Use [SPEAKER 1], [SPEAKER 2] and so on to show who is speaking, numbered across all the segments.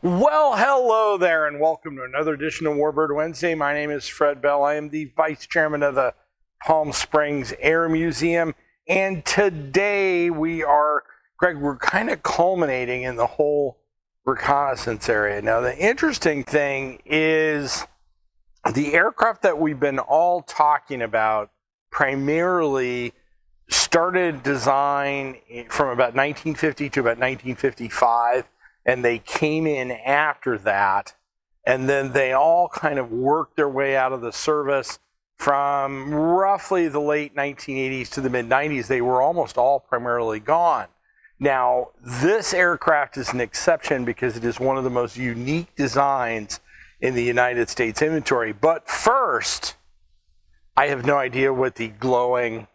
[SPEAKER 1] Well, hello there, and welcome to another edition of Warbird Wednesday. My name is Fred Bell. I am the Vice Chairman of the Palm Springs Air Museum, and today we're kind of culminating in the whole reconnaissance area. Now, the interesting thing is the aircraft that we've been all talking about primarily started design from about 1950 to about 1955. And they came in after that, and then they all kind of worked their way out of the service from roughly the late 1980s to the mid-90s. They were almost all primarily gone. Now, this aircraft is an exception because it is one of the most unique designs in the United States inventory. But first, I have no idea what the glowing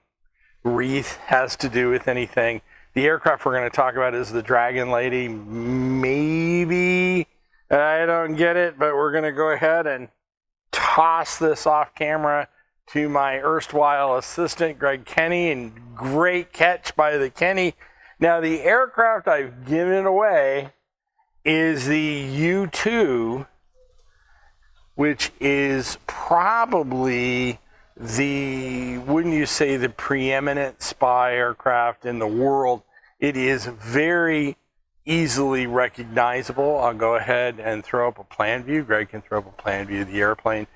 [SPEAKER 1] wreath has to do with anything. The aircraft we're going to talk about is the Dragon Lady. Maybe I don't get it, but we're going to go ahead and toss this off camera to my erstwhile assistant, Greg Kenny, and great catch by the Kenny. Now, the aircraft I've given away is the U-2, which is probably wouldn't you say, the preeminent spy aircraft in the world. It is very easily recognizable. I'll go ahead and throw up a plan view. Greg can throw up a plan view of the airplane.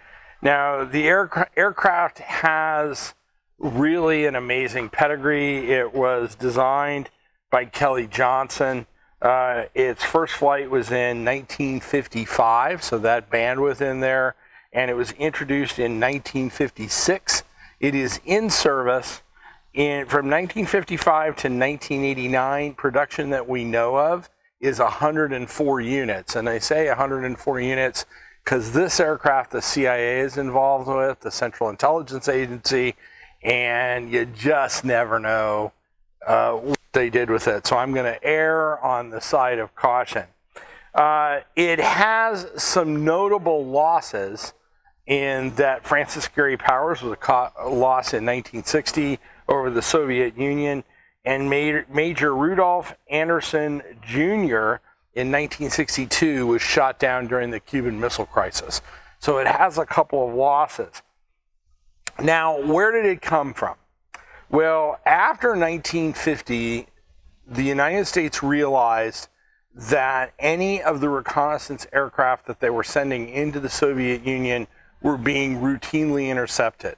[SPEAKER 1] Now, the aircraft has really an amazing pedigree. It was designed by Kelly Johnson. Its first flight was in 1955, so that bandwidth in there. And it was introduced in 1956. It is in service from 1955 to 1989. Production that we know of is 104 units. And I say 104 units because this aircraft the CIA is involved with, the Central Intelligence Agency, and you just never know what they did with it. So I'm going to err on the side of caution. It has some notable losses in that Francis Gary Powers was a loss in 1960 over the Soviet Union, and Major Rudolph Anderson Jr. in 1962 was shot down during the Cuban Missile Crisis. So it has a couple of losses. Now, where did it come from? Well, after 1950, the United States realized that any of the reconnaissance aircraft that they were sending into the Soviet Union were being routinely intercepted.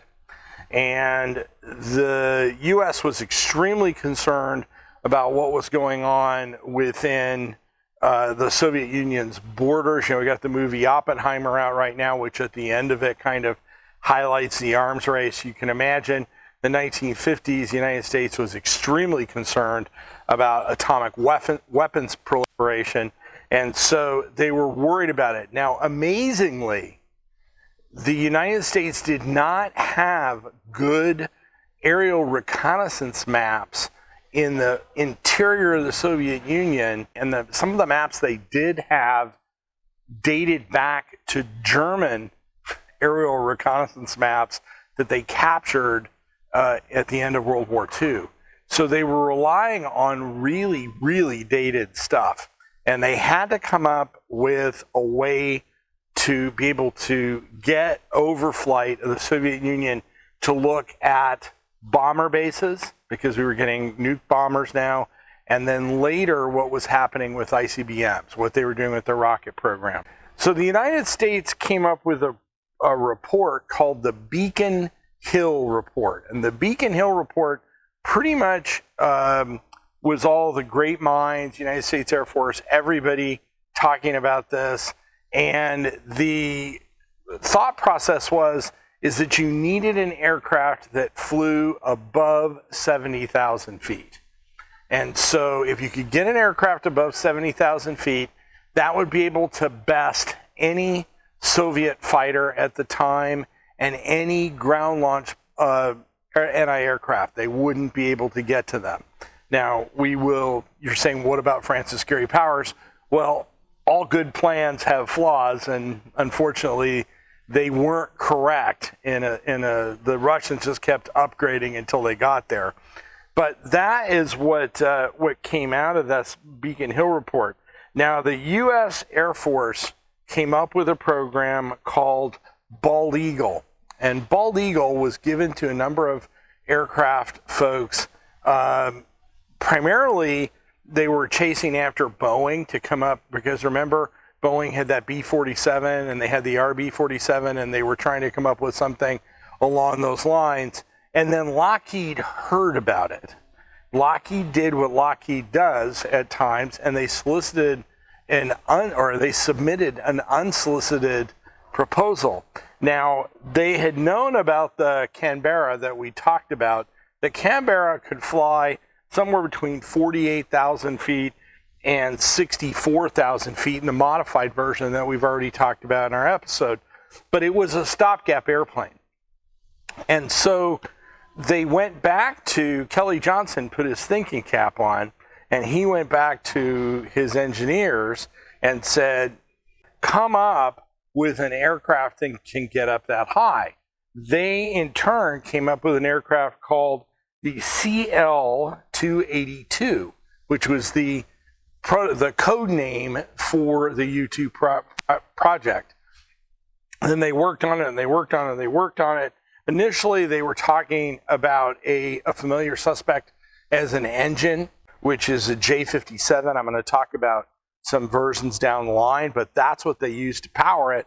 [SPEAKER 1] And the U.S. was extremely concerned about what was going on within the Soviet Union's borders. You know, we got the movie Oppenheimer out right now, which at the end of it kind of highlights the arms race. You can imagine the 1950s, the United States was extremely concerned about atomic weapons proliferation, and so they were worried about it. Now, amazingly, the United States did not have good aerial reconnaissance maps in the interior of the Soviet Union, and some of the maps they did have dated back to German aerial reconnaissance maps that they captured at the end of World War II. So they were relying on really, really dated stuff, and they had to come up with a way to be able to get overflight of the Soviet Union to look at bomber bases, because we were getting nuke bombers now, and then later what was happening with ICBMs, what they were doing with their rocket program. So the United States came up with a report called the Beacon Hill Report. And the Beacon Hill Report pretty much was all the great minds, United States Air Force, everybody talking about this. And the thought process is that you needed an aircraft that flew above 70,000 feet. And so if you could get an aircraft above 70,000 feet, that would be able to best any Soviet fighter at the time and any ground launch anti-aircraft. They wouldn't be able to get to them. Now, you're saying, what about Francis Gary Powers? Well, all good plans have flaws, and unfortunately, they weren't correct. The Russians just kept upgrading until they got there. But that is what came out of this Beacon Hill report. Now, the U.S. Air Force came up with a program called Bald Eagle. And Bald Eagle was given to a number of aircraft folks. Primarily, they were chasing after Boeing to come up, because remember, Boeing had that B-47 and they had the RB-47, and they were trying to come up with something along those lines. And then Lockheed heard about it. Lockheed did what Lockheed does at times, and they solicited they submitted an unsolicited proposal. Now, they had known about the Canberra that we talked about. The Canberra could fly somewhere between 48,000 feet and 64,000 feet in the modified version that we've already talked about in our episode. But it was a stopgap airplane. And so they went back to, Kelly Johnson put his thinking cap on, and he went back to his engineers and said, come up with an aircraft that can get up that high. They, in turn, came up with an aircraft called the CL-282, which was the code name for the U-2 project. And then they worked on it, and they worked on it, and they worked on it. Initially, they were talking about a familiar suspect as an engine, which is a J-57. I'm going to talk about some versions down the line, but that's what they used to power it.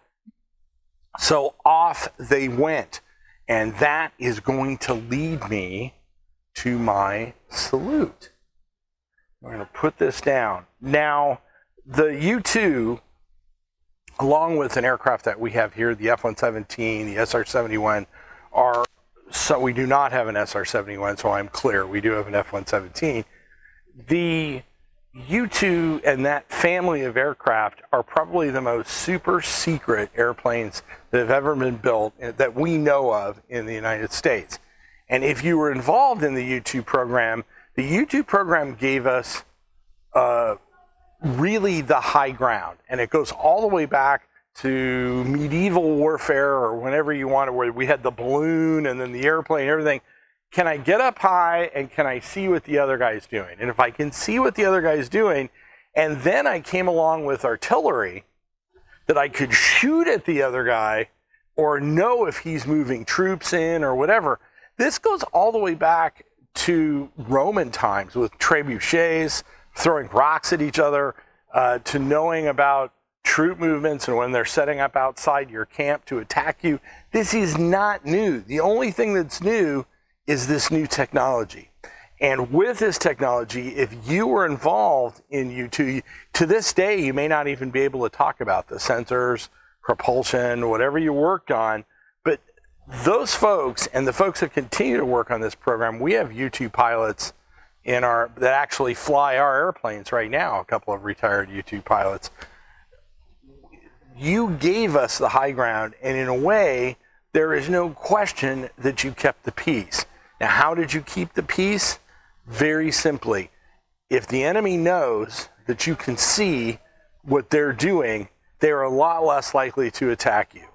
[SPEAKER 1] So off they went, and that is going to lead me to my salute. I'm going to put this down. Now, the U-2, along with an aircraft that we have here, the F-117, the SR-71, so we do not have an SR-71, so I'm clear. We do have an F-117. The U-2 and that family of aircraft are probably the most super secret airplanes that have ever been built that we know of in the United States. And if you were involved in the U-2 program, the U-2 program gave us really the high ground. And it goes all the way back to medieval warfare, or whenever you want it, where we had the balloon and then the airplane and everything. Can I get up high and can I see what the other guy's doing? And if I can see what the other guy's doing, and then I came along with artillery that I could shoot at the other guy or know if he's moving troops in or whatever. This goes all the way back to Roman times with trebuchets, throwing rocks at each other, to knowing about troop movements and when they're setting up outside your camp to attack you. This is not new. The only thing that's new is this new technology. And with this technology, if you were involved in U-2, to this day, you may not even be able to talk about the sensors, propulsion, whatever you worked on. But those folks and the folks that continue to work on this program, we have U-2 pilots that actually fly our airplanes right now, a couple of retired U-2 pilots. You gave us the high ground, and in a way, there is no question that you kept the peace. Now, how did you keep the peace? Very simply, if the enemy knows that you can see what they're doing, they're a lot less likely to attack you.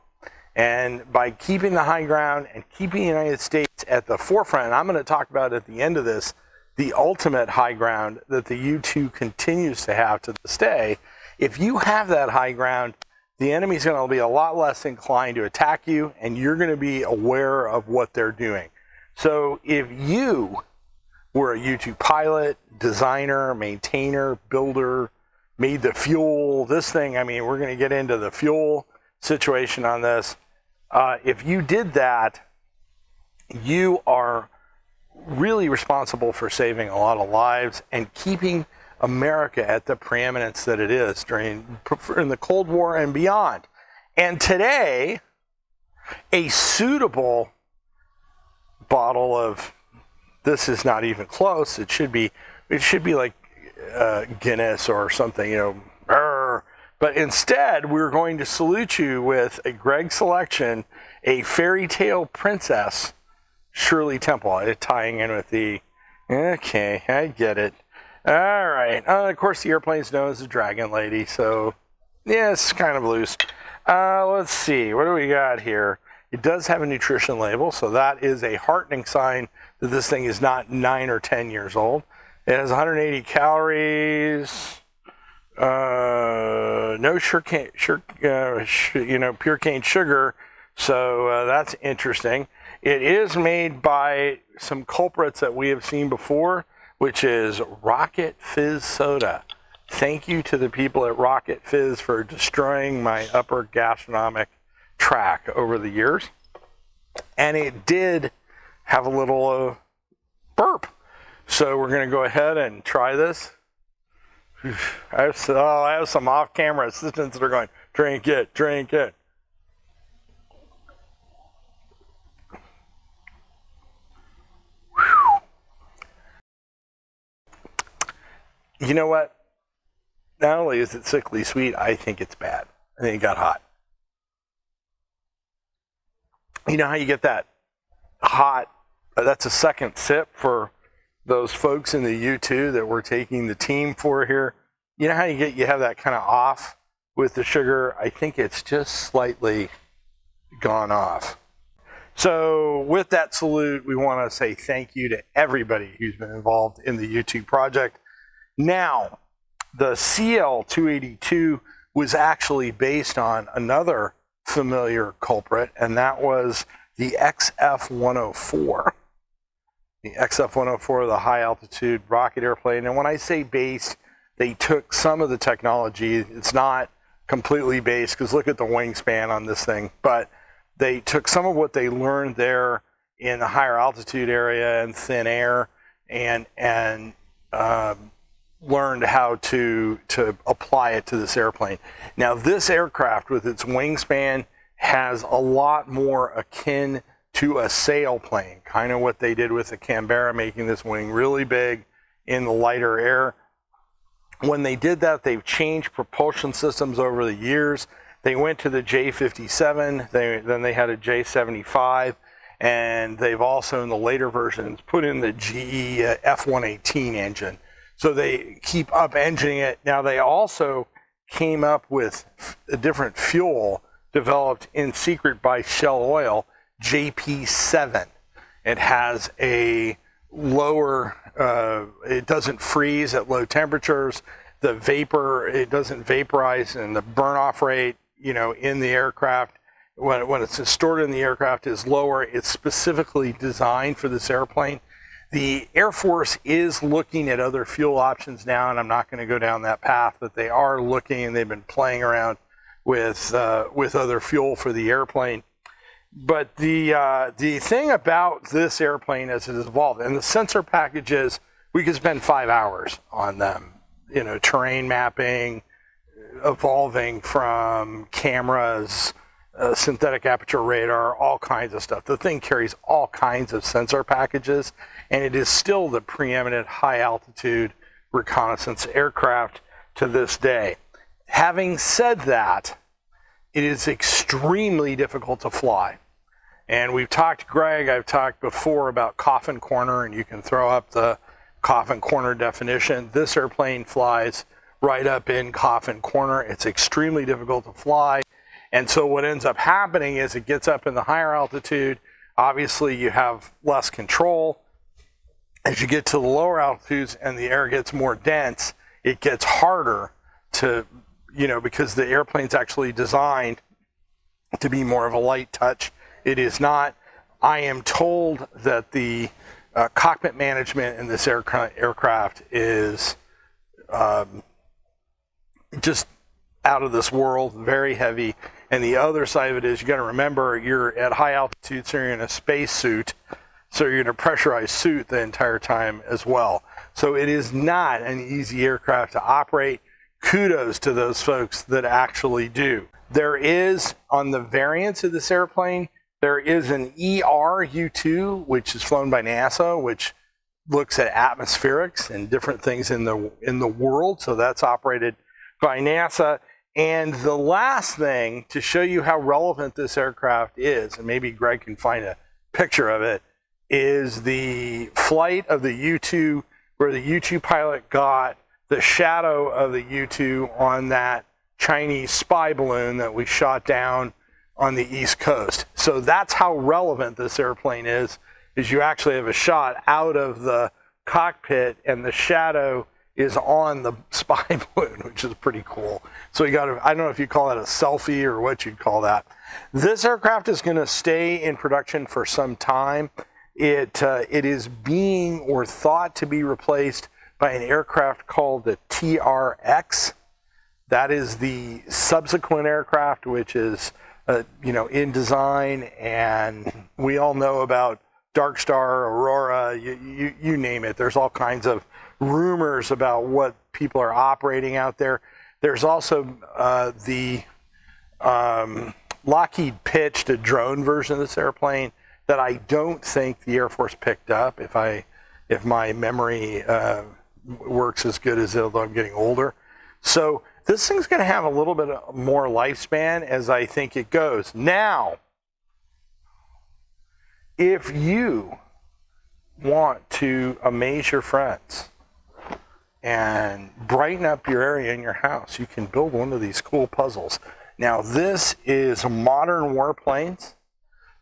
[SPEAKER 1] And by keeping the high ground and keeping the United States at the forefront, and I'm going to talk about at the end of this, the ultimate high ground that the U-2 continues to have to this day. If you have that high ground, the enemy's going to be a lot less inclined to attack you, and you're going to be aware of what they're doing. So if you were a U-2 pilot, designer, maintainer, builder, made the fuel, this thing, I mean, we're going to get into the fuel situation on this. If you did that, you are really responsible for saving a lot of lives and keeping America at the preeminence that it is in the Cold War and beyond. And today, a suitable bottle of, this is not even close, it should be like Guinness or something, but instead we're going to salute you with a Greg selection, a fairy tale princess, Shirley Temple, tying in with the, okay, I get it. All right. Of course, the airplane's known as the Dragon Lady, so yeah, it's kind of loose. Let's see. What do we got here? It does have a nutrition label, so that is a heartening sign that this thing is not 9 or 10 years old. It has 180 calories. no pure cane sugar. So that's interesting. It is made by some culprits that we have seen before, which is Rocket Fizz soda. Thank you to the people at Rocket Fizz for destroying my upper gastronomic tract over the years. And it did have a little burp. So we're going to go ahead and try this. I have some off-camera assistants that are going, drink it, drink it. You know what? Not only is it sickly sweet, I think it's bad. I think it got hot. You know how you get that hot, that's a second sip for those folks in the U-2 that we're taking the team for here. You know how you have that kind of off with the sugar? I think it's just slightly gone off. So with that salute, we want to say thank you to everybody who's been involved in the U-2 project. Now, the CL-282 was actually based on another familiar culprit, and that was the XF-104. The XF-104, the high-altitude rocket airplane. And when I say based, they took some of the technology. It's not completely based, because look at the wingspan on this thing. But they took some of what they learned there in the higher altitude area and thin air, and learned how to apply it to this airplane. Now, this aircraft with its wingspan has a lot more akin to a sailplane, kind of what they did with the Canberra, making this wing really big in the lighter air. When they did that, they've changed propulsion systems over the years. They went to the J57, then they had a J75, and they've also, in the later versions, put in the GE F118 engine. So they keep up-engineing it. Now, they also came up with a different fuel developed in secret by Shell Oil, JP7. It has a lower, it doesn't freeze at low temperatures. The vapor, it doesn't vaporize, and the burn-off rate, in the aircraft, when it's stored in the aircraft, is lower. It's specifically designed for this airplane. The Air Force is looking at other fuel options now, and I'm not going to go down that path, but they are looking, and they've been playing around with other fuel for the airplane. But the thing about this airplane as it has evolved, and the sensor packages, we could spend 5 hours on them. Terrain mapping, evolving from cameras, synthetic aperture radar, all kinds of stuff. The thing carries all kinds of sensor packages, and it is still the preeminent high-altitude reconnaissance aircraft to this day. Having said that, it is extremely difficult to fly. And we've talked, Greg, I've talked before about coffin corner, and you can throw up the coffin corner definition. This airplane flies right up in coffin corner. It's extremely difficult to fly. And so what ends up happening is it gets up in the higher altitude. Obviously, you have less control. As you get to the lower altitudes and the air gets more dense, it gets harder to, because the airplane's actually designed to be more of a light touch. It is not. I am told that the cockpit management in this aircraft is just out of this world, very heavy. And the other side of it is, you got to remember, you're at high altitude, so you're in a space suit, so you're in a pressurized suit the entire time as well. So it is not an easy aircraft to operate. Kudos to those folks that actually do. There is, on the variants of this airplane, there is an ER U-2, which is flown by NASA, which looks at atmospherics and different things in the world. So that's operated by NASA. And the last thing, to show you how relevant this aircraft is, and maybe Greg can find a picture of it, is the flight of the U-2, where the U-2 pilot got the shadow of the U-2 on that Chinese spy balloon that we shot down on the East Coast. So that's how relevant this airplane is you actually have a shot out of the cockpit, and the shadow is on the spy balloon, which is pretty cool. So you got I don't know if you call that a selfie or what you'd call that. This aircraft is going to stay in production for some time. It is being or thought to be replaced by an aircraft called the TRX. That is the subsequent aircraft, which is in design, and we all know about Dark Star, Aurora, you name it. There's all kinds of rumors about what people are operating out there. There's also the Lockheed pitched a drone version of this airplane that I don't think the Air Force picked up, if my memory works as good as although I'm getting older. So this thing's going to have a little bit more lifespan as I think it goes. Now, if you want to amaze your friends and brighten up your area in your house, you can build one of these cool puzzles. Now, this is modern warplanes.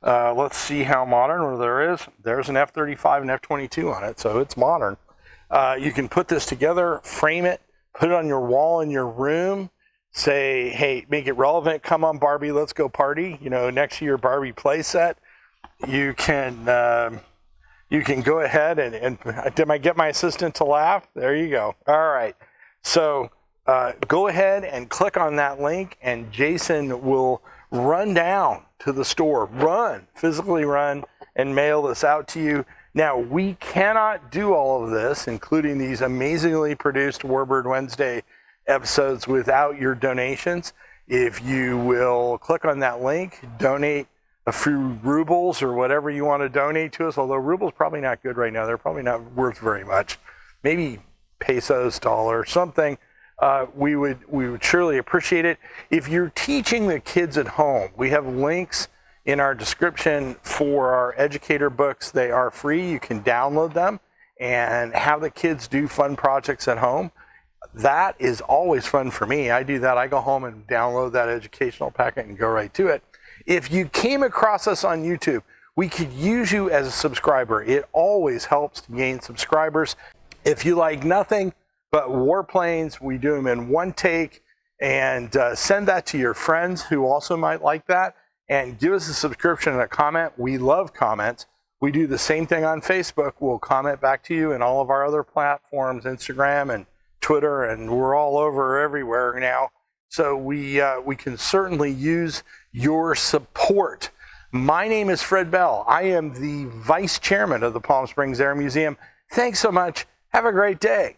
[SPEAKER 1] Let's see how modern there is. There's an F-35 and F-22 on it, so it's modern. You can put this together, frame it, put it on your wall in your room, say, hey, make it relevant. Come on, Barbie, let's go party. Next to your Barbie play set. You can go ahead and did I get my assistant to laugh? There you go. All right. So go ahead and click on that link, and Jason will run down to the store, physically run, and mail this out to you. Now, we cannot do all of this, including these amazingly produced Warbird Wednesday episodes, without your donations. If you will click on that link, donate a few rubles or whatever you want to donate to us, although rubles probably not good right now. They're probably not worth very much. Maybe pesos, dollars, something. We would surely appreciate it. If you're teaching the kids at home, we have links in our description for our educator books. They are free. You can download them and have the kids do fun projects at home. That is always fun for me. I do that. I go home and download that educational packet and go right to it. If you came across us on YouTube, we could use you as a subscriber. It always helps to gain subscribers. If you like nothing but warplanes, we do them in one take, and send that to your friends who also might like that, and give us a subscription and a comment. We love comments. We do the same thing on Facebook. We'll comment back to you, and all of our other platforms, Instagram and Twitter, and we're all over everywhere now. So we can certainly use your support. My name is Fred Bell. I am the Vice Chairman of the Palm Springs Air Museum. Thanks so much. Have a great day.